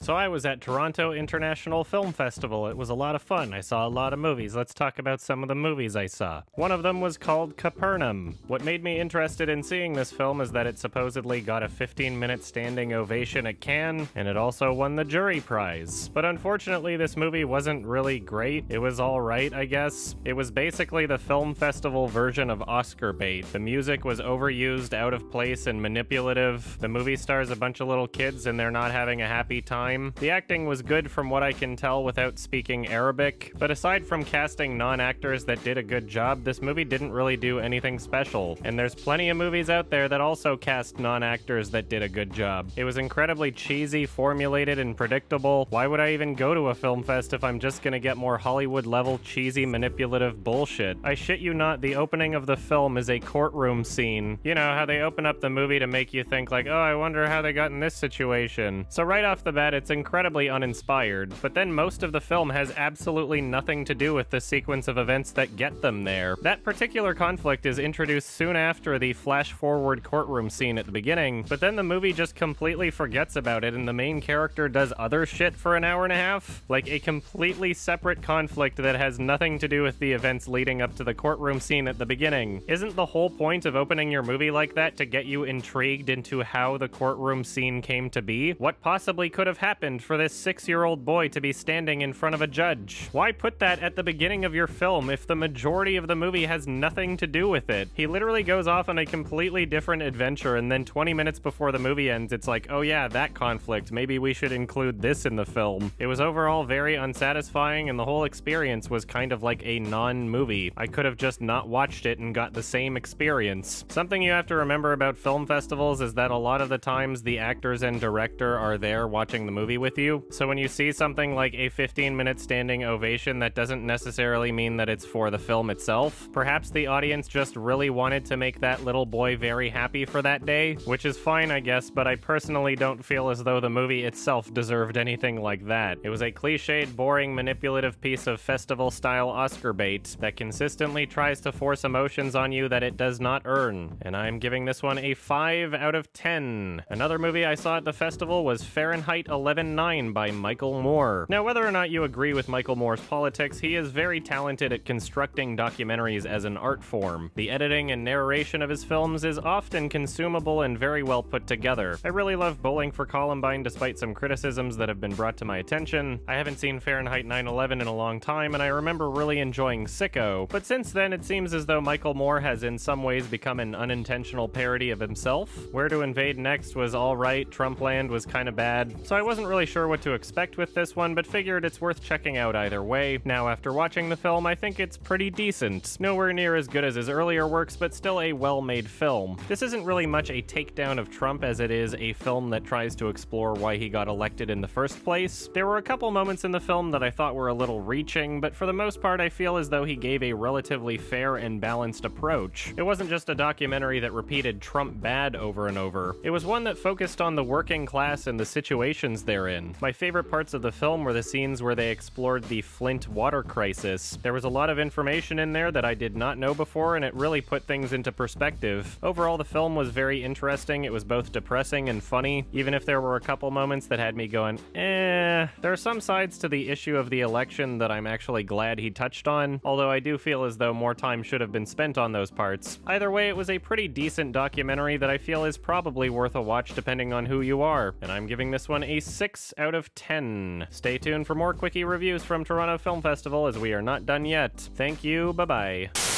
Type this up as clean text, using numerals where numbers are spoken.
So I was at Toronto International Film Festival. It was a lot of fun. I saw a lot of movies. Let's talk about some of the movies I saw. One of them was called Capernaum. What made me interested in seeing this film is that it supposedly got a 15-minute standing ovation at Cannes, and it also won the jury prize. But unfortunately, this movie wasn't really great. It was alright, I guess. It was basically the film festival version of Oscar bait. The music was overused, out of place, and manipulative. The movie stars a bunch of little kids and they're not having a happy time. The acting was good from what I can tell without speaking Arabic, but aside from casting non-actors that did a good job, this movie didn't really do anything special. And there's plenty of movies out there that also cast non-actors that did a good job. It was incredibly cheesy, formulated, and predictable. Why would I even go to a film fest if I'm just gonna get more Hollywood-level, cheesy, manipulative bullshit? I shit you not, the opening of the film is a courtroom scene. You know, how they open up the movie to make you think like, oh, I wonder how they got in this situation. So right off the bat, it's incredibly uninspired, but then most of the film has absolutely nothing to do with the sequence of events that get them there. That particular conflict is introduced soon after the flash-forward courtroom scene at the beginning, but then the movie just completely forgets about it and the main character does other shit for an hour and a half? Like a completely separate conflict that has nothing to do with the events leading up to the courtroom scene at the beginning. Isn't the whole point of opening your movie like that to get you intrigued into how the courtroom scene came to be? What possibly could have happened for this 6-year-old boy to be standing in front of a judge? Why put that at the beginning of your film if the majority of the movie has nothing to do with it? He literally goes off on a completely different adventure and then 20 minutes before the movie ends, it's like, oh yeah, that conflict, maybe we should include this in the film. It was overall very unsatisfying and the whole experience was kind of like a non-movie. I could have just not watched it and got the same experience. Something you have to remember about film festivals is that a lot of the times the actors and director are there watching the movie with you. So when you see something like a 15-minute standing ovation, that doesn't necessarily mean that it's for the film itself. Perhaps the audience just really wanted to make that little boy very happy for that day, which is fine, I guess, but I personally don't feel as though the movie itself deserved anything like that. It was a cliched, boring, manipulative piece of festival-style Oscar bait that consistently tries to force emotions on you that it does not earn, and I'm giving this one a 5 out of 10. Another movie I saw at the festival was Fahrenheit 11/9 by Michael Moore. Now, whether or not you agree with Michael Moore's politics, he is very talented at constructing documentaries as an art form. The editing and narration of his films is often consumable and very well put together. I really love Bowling for Columbine despite some criticisms that have been brought to my attention. I haven't seen Fahrenheit 9/11 in a long time, and I remember really enjoying Sicko, but since then it seems as though Michael Moore has in some ways become an unintentional parody of himself. Where to Invade Next was alright, Trumpland was kinda bad, so I wasn't really sure what to expect with this one, but figured it's worth checking out either way. Now, after watching the film, I think it's pretty decent. Nowhere near as good as his earlier works, but still a well-made film. This isn't really much a takedown of Trump as it is a film that tries to explore why he got elected in the first place. There were a couple moments in the film that I thought were a little reaching, but for the most part I feel as though he gave a relatively fair and balanced approach. It wasn't just a documentary that repeated Trump bad over and over. It was one that focused on the working class and the situations they're in. My favorite parts of the film were the scenes where they explored the Flint water crisis. There was a lot of information in there that I did not know before, and it really put things into perspective. Overall, the film was very interesting. It was both depressing and funny, even if there were a couple moments that had me going, eh. There are some sides to the issue of the election that I'm actually glad he touched on, although I do feel as though more time should have been spent on those parts. Either way, it was a pretty decent documentary that I feel is probably worth a watch depending on who you are, and I'm giving this one a 6 out of 10. Stay tuned for more Quickie reviews from Toronto Film Festival as we are not done yet. Thank you, bye-bye.